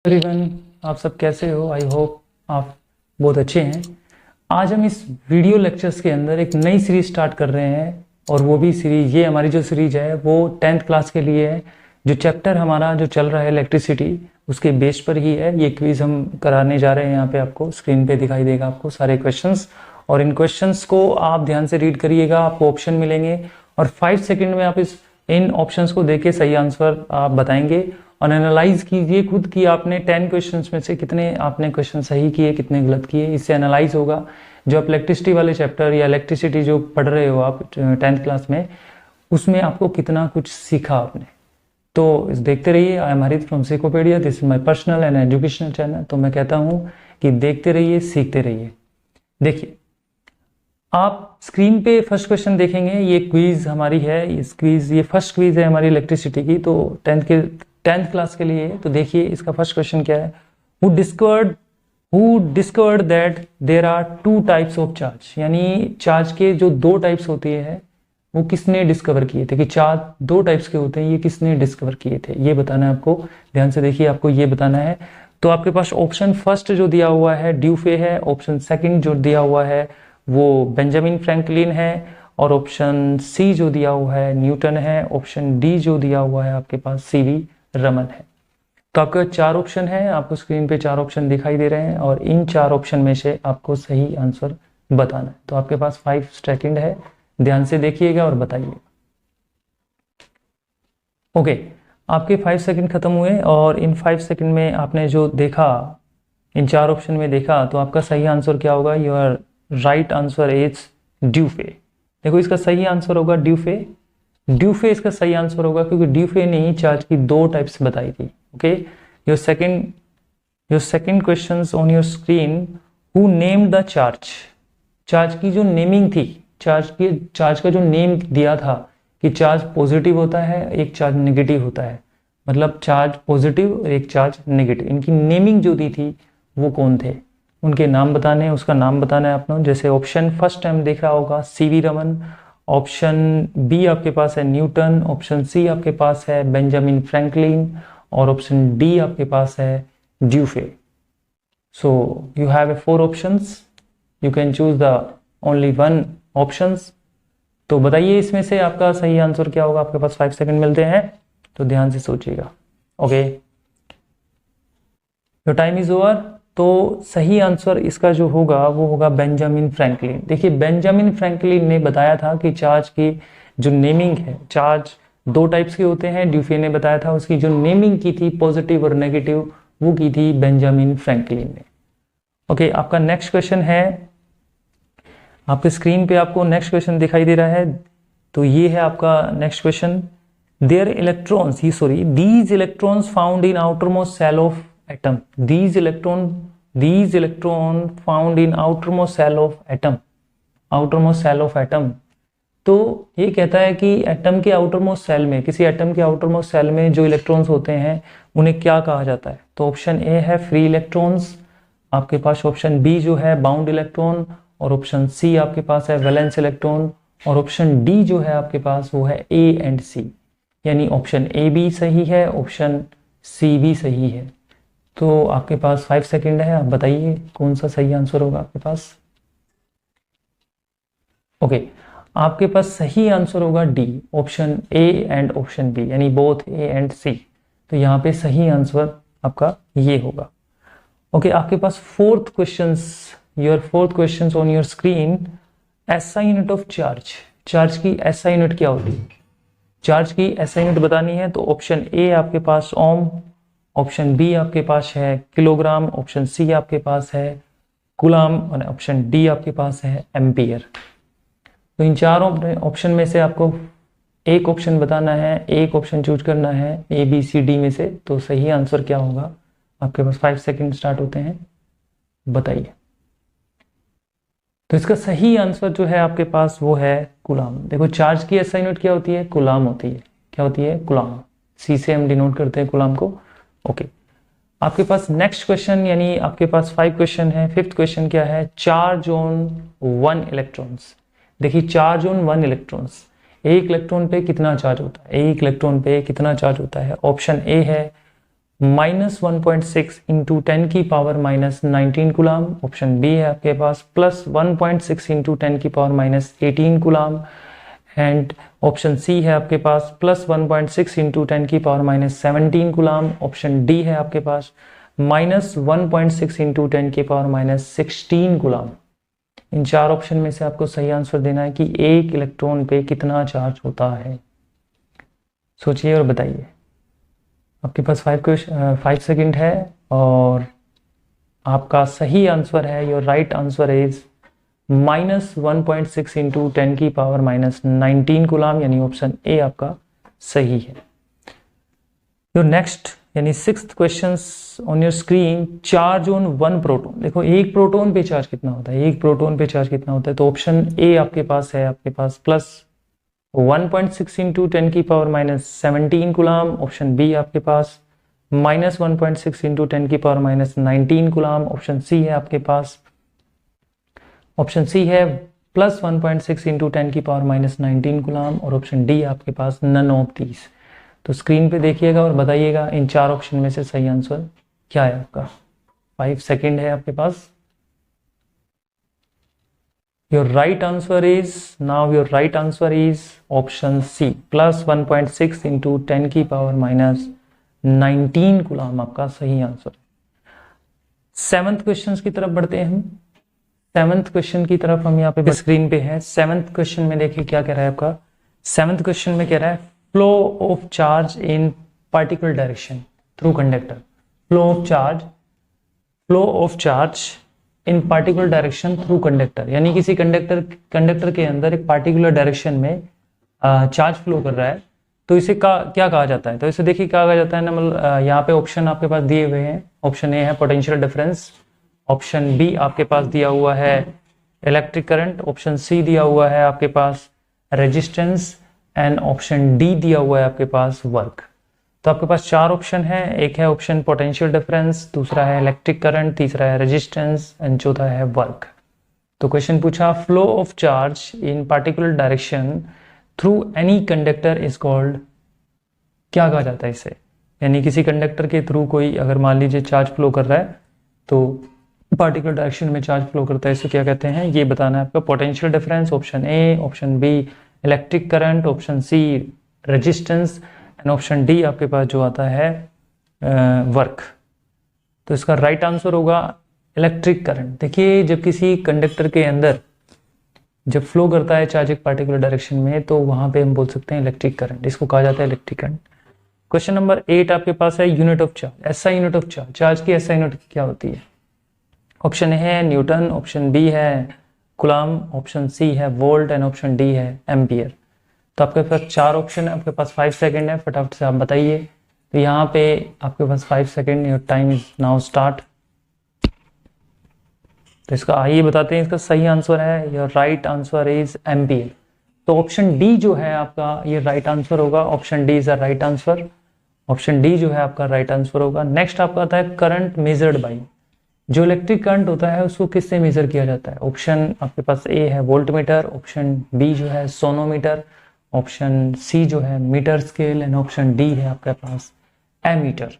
Everyone, आप सब कैसे हो? आई होप आप बहुत अच्छे हैं। आज हम इस वीडियो लेक्चर्स के अंदर एक नई सीरीज स्टार्ट कर रहे हैं और वो भी सीरीज, ये हमारी जो सीरीज है वो 10th क्लास के लिए है। जो चैप्टर हमारा जो चल रहा है इलेक्ट्रिसिटी, उसके बेस पर ही है ये क्विज हम कराने जा रहे हैं। यहाँ पे आपको स्क्रीन पे दिखाई देगा आपको सारे क्वेश्चंस, और इन क्वेश्चंस को आप ध्यान से रीड करिएगा। आपको ऑप्शन मिलेंगे और 5 सेकेंड में आप इन ऑप्शंस को देके सही आंसर आप बताएंगे और एनालाइज कीजिए खुद कि आपने 10 क्वेश्चंस में से कितने आपने क्वेश्चन सही किए, कितने गलत किए। इससे एनालाइज होगा जो आप इलेक्ट्रिसिटी वाले चैप्टर या इलेक्ट्रिसिटी जो पढ़ रहे हो आप 10th क्लास में, उसमें आपको कितना कुछ सीखा आपने। तो देखते रहिए। I am Harish from Sicopedia, this is my personal and educational channel. तो मैं कहता हूँ कि देखते रहिए, सीखते रहिए। देखिए, आप स्क्रीन पे फर्स्ट क्वेश्चन देखेंगे, ये क्विज हमारी है। ये फर्स्ट क्विज है हमारी इलेक्ट्रिसिटी की, तो 10th क्लास के लिए। तो देखिए इसका फर्स्ट क्वेश्चन क्या है। Who discovered that there are 2 types of charge, यानी चार्ज के जो 2 टाइप्स होते हैं वो किसने डिस्कवर किए थे, कि चार्ज 2 टाइप्स के होते हैं, ये किसने डिस्कवर किए थे, ये बताना है आपको। ध्यान से देखिए, आपको ये बताना है। तो आपके पास ऑप्शन फर्स्ट जो दिया हुआ है ड्यूफे है, ऑप्शन सेकंड जो दिया हुआ है वो बेंजामिन फ्रैंकलिन है, और ऑप्शन सी जो दिया हुआ है न्यूटन है, ऑप्शन डी जो दिया हुआ है आपके पास सीवी रमन है। तो आपके 4 ऑप्शन है, आपको स्क्रीन पे 4 ऑप्शन दिखाई दे रहे हैं और इन 4 ऑप्शन में से आपको सही आंसर बताना है। तो आपके पास 5 सेकंड है, ध्यान से देखिएगा और बताइए। ओके, आपके 5 सेकंड खत्म हुए और इन 5 सेकंड में आपने जो देखा, इन 4 ऑप्शन में देखा, तो आपका सही आंसर क्या होगा? Your right answer is Dufay. देखो, इसका सही आंसर होगा ड्यूफे। ड्यूफे इसका सही आंसर होगा क्योंकि ड्यूफे ने ही चार्ज की 2 टाइप्स बताई थी। Okay, your second questions on your screen. Who named the charge? Charge की जो नेमिंग थी, चार्ज का जो नेम दिया था कि चार्ज पॉजिटिव होता है, एक चार्ज नेगेटिव होता है, मतलब चार्ज पॉजिटिव और एक चार्ज नेगेटिव, इनकी नेमिंग जो दी थी वो कौन थे, उनके नाम बताने हैं, उसका नाम बताना है आपने। जैसे ऑप्शन फर्स्ट टाइम देख रहा होगा सीवी रमन, ऑप्शन बी आपके पास है न्यूटन, ऑप्शन सी आपके पास है बेंजामिन फ्रैंकलिन, और ऑप्शन डी आपके पास है Dufay. So you have 4 options, you can choose the only 1 options. तो बताइए इसमें से आपका सही आंसर क्या होगा। आपके पास 5 सेकंड मिलते हैं, तो ध्यान से सोचिएगा। Okay, your time is over. तो सही आंसर इसका जो होगा वो होगा बेंजामिन फ्रैंकलिन। देखिए, बेंजामिन फ्रैंकलिन ने बताया था कि चार्ज की जो नेमिंग है, चार्ज 2 टाइप्स के होते हैं। ड्यूफे ने बताया था, उसकी जो नेमिंग की थी पॉजिटिव और नेगेटिव, वो की थी बेंजामिन फ्रैंकलिन ने। ओके, आपका नेक्स्ट क्वेश्चन है, आपके स्क्रीन पे आपको नेक्स्ट क्वेश्चन दिखाई दे रहा है। तो ये है आपका next question. These electrons found in outermost cell of atom. These electron found in outermost cell of atom, outermost cell of atom। तो ये कहता है कि एटम के आउटरमोस्ट सेल में, किसी एटम के आउटरमोस्ट सेल में जो इलेक्ट्रॉन्स होते हैं उन्हें क्या कहा जाता है। तो ऑप्शन ए है फ्री इलेक्ट्रॉन्स, आपके पास ऑप्शन बी जो है बाउंड इलेक्ट्रॉन, और ऑप्शन सी आपके पास है वैलेंस इलेक्ट्रॉन, और ऑप्शन डी जो है आपके पास वो है ए एंड सी, यानी ऑप्शन ए भी सही है, ऑप्शन सी भी सही है। तो आपके पास 5 सेकंड है, आप बताइए कौन सा सही आंसर होगा आपके पास। ओके, आपके पास सही आंसर होगा D, option A and option B, यानी बोथ ए एंड सी। तो यहाँ पे सही आंसर आपका ये होगा। ओके, आपके पास fourth question on your screen. SI unit of charge. Charge की एसआई यूनिट क्या होती है? चार्ज की एसआई यूनिट बतानी है तो ऑप्शन ए आपके पास ओम, ऑप्शन बी आपके पास है किलोग्राम, ऑप्शन सी आपके पास है कूलम, और ऑप्शन डी आपके पास है एम्पियर। तो इन 4 ऑप्शन में से आपको एक ऑप्शन बताना है, एक ऑप्शन चूज करना है ए बी सी डी में से। तो सही आंसर क्या होगा? आपके पास 5 सेकंड स्टार्ट होते हैं, बताइए। तो इसका सही आंसर जो है आपके पास वो है कूलम। देखो, चार्ज की एसआई यूनिट क्या होती है? कूलम होती है। क्या होती है? कूलम। सी से हम डिनोट करते हैं कूलम को। ओके, आपके पास नेक्स्ट क्वेश्चन, यानी आपके पास 5 क्वेश्चन है। 5th क्वेश्चन क्या है? Charge on 1 electrons. देखिए, चार्ज ऑन 1 इलेक्ट्रॉन्स, एक इलेक्ट्रॉन पे कितना चार्ज होता है, एक इलेक्ट्रॉन पे कितना चार्ज होता है। ऑप्शन ए है -1.6 इंटू 10 की पावर -19 कूलाम। ऑप्शन बी है आपके पास +1.6 इंटू 10 की power -18 coulomb. And option C है आपके पास +1.6 इंटू 10 की पावर -17 कूलाम। ऑप्शन डी है आपके पास -1.6 इंटू 10 की पावर -16 कूलाम। इन चार ऑप्शन में से आपको सही आंसर देना है कि एक इलेक्ट्रॉन पे कितना चार्ज होता है। सोचिए और बताइए। आपके पास 5 सेकंड है और आपका सही आंसर है, your right answer is -1.6 into 10 की पावर -19 कूलाम, यानी ऑप्शन ए आपका सही है। योर नेक्स्ट यानी 6th question on your screen, charge on 1 proton. देखो एक प्रोटॉन पे चार्ज कितना होता है, एक प्रोटॉन पे चार्ज कितना होता है, तो ऑप्शन ए आपके पास है, आपके पास +1.6 इंटू 10 की पावर -17 कूलाम। ऑप्शन बी आपके पास -1.6 इंटू 10 की पावर -19 कूलाम। ऑप्शन सी है आपके पास, ऑप्शन सी है +1.6 इंटू 10 की पावर -19 कूलाम, और ऑप्शन डी आपके पास नन ऑफ दीज। तो स्क्रीन पे देखिएगा और बताइएगा इन चार ऑप्शन में से सही आंसर क्या है आपका। 5 सेकंड है आपके पास। Your right answer is, now your right answer is option C, +1.6 into 10 की पावर -19 कूलाम आपका सही आंसर। 7th क्वेश्चन की तरफ बढ़ते हैं हम। 7th क्वेश्चन की तरफ हम यहाँ पे स्क्रीन पे है। 7th क्वेश्चन में देखिए क्या कह रहा है आपका। 7th क्वेश्चन में कह रहा है flow of charge in particular direction through conductor. Flow of charge in particular direction through conductor, यानी किसी कंडक्टर के अंदर एक पार्टिकुलर डायरेक्शन में चार्ज फ्लो कर रहा है, तो इसे क्या कहा जाता है। तो इसे देखिए क्या कहा जाता है ना, मतलब यहाँ पे ऑप्शन आपके पास दिए हुए हैं। ऑप्शन ए है पोटेंशियल डिफरेंस, ऑप्शन बी आपके पास दिया हुआ है इलेक्ट्रिक करंट, ऑप्शन सी दिया हुआ है आपके पास रेजिस्टेंस, एंड ऑप्शन डी दिया हुआ है आपके पास वर्क। तो आपके पास चार ऑप्शन है। एक है ऑप्शन पोटेंशियल डिफरेंस, दूसरा है इलेक्ट्रिक करंट, तीसरा है रेजिस्टेंस एंड चौथा है वर्क। तो क्वेश्चन पूछा flow of charge in particular direction through any conductor is called, क्या कहा जाता है इसे। यानी किसी कंडक्टर के थ्रू कोई अगर मान लीजिए चार्ज फ्लो कर रहा है, तो पार्टिकुलर डायरेक्शन में चार्ज फ्लो करता है, इसे क्या कहते हैं ये बताना है आपका। Potential difference option A, option B electric current, option C resistance and option D आपके पास जो आता है वर्क। तो इसका राइट आंसर होगा इलेक्ट्रिक करंट। देखिए जब किसी कंडक्टर के अंदर जब फ्लो करता है चार्ज एक पार्टिकुलर डायरेक्शन में, तो वहां पे हम बोल सकते हैं इलेक्ट्रिक करंट, इसको कहा जाता है इलेक्ट्रिक करंट। क्वेश्चन नंबर 8 आपके पास है unit of charge, SI unit of charge. Charge की एसआई यूनिट क्या होती है। ऑप्शन ए है न्यूटन, ऑप्शन बी है कूलम, ऑप्शन सी है वोल्ट एंड ऑप्शन डी है एम्पियर। तो आपके पास चार ऑप्शन है, आपके पास 5 सेकंड है, फटाफट से आप बताइए। तो यहाँ पे आपके पास 5 second, your time is now start. तो इसका आइए बताते हैं, इसका सही आंसर है, your right answer is ampere. तो ऑप्शन डी जो है आपका ये राइट आंसर होगा। Option D is the right answer. Option D जो है आपका राइट आंसर होगा। नेक्स्ट आपका आता है करंट मेजर्ड बाई, जो इलेक्ट्रिक करंट होता है उसको किससे मेजर किया जाता है। ऑप्शन आपके पास ए है वोल्ट मीटर, ऑप्शन बी जो है सोनोमीटर, ऑप्शन सी जो है meter scale and option D है आपके पास एमीटर।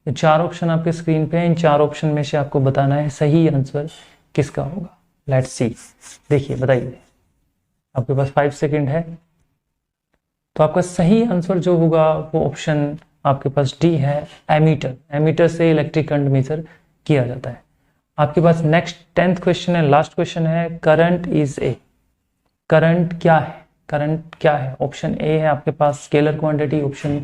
ये चार ऑप्शन आपके स्क्रीन पे हैं। इन चार ऑप्शन में से आपको बताना है सही आंसर किसका होगा। लेट्स सी, देखिए बताइए। आपके पास 5 सेकंड है। तो आपका सही आंसर जो होगा वो ऑप्शन आपके पास डी है एमीटर। एमीटर से इलेक्ट्रिक करंट मेजर किया जाता है। आपके पास नेक्स्ट 10th क्वेश्चन है, लास्ट क्वेश्चन है, करंट इज ए। करंट क्या है, करंट क्या है। ऑप्शन ए है आपके पास स्केलर क्वांटिटी, ऑप्शन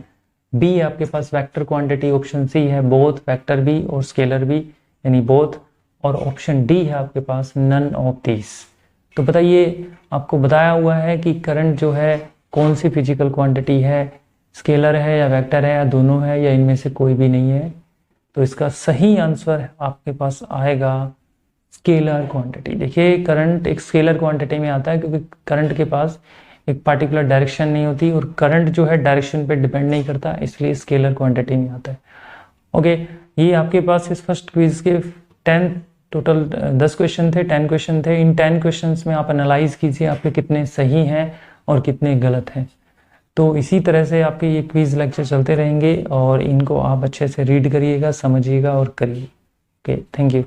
बी है आपके पास वेक्टर क्वांटिटी, ऑप्शन सी है बोथ वेक्टर भी और स्केलर भी यानी बोथ, और ऑप्शन डी है आपके पास नन ऑफ दिस। तो बताइए, आपको बताया हुआ है कि करंट जो है कौन सी फिजिकल क्वांटिटी है, स्केलर है या वेक्टर है या दोनों है या इनमें से कोई भी नहीं है। तो इसका सही आंसर आपके पास आएगा स्केलर क्वांटिटी। देखिए करंट एक स्केलर क्वांटिटी में आता है क्योंकि करंट के पास एक पार्टिकुलर डायरेक्शन नहीं होती और करंट जो है डायरेक्शन पे डिपेंड नहीं करता, इसलिए स्केलर क्वांटिटी में आता है। ओके, ये आपके पास इस फर्स्ट क्विज के 10 टोटल 10 क्वेश्चन थे, 10 क्वेश्चन थे। इन 10 क्वेश्चंस में आप एनालाइज कीजिए आपके कितने सही हैं और कितने गलत हैं। तो इसी तरह से आपके ये क्विज़ लेक्चर चलते रहेंगे और इनको आप अच्छे से रीड करिएगा, समझिएगा और करिए। Okay, thank you.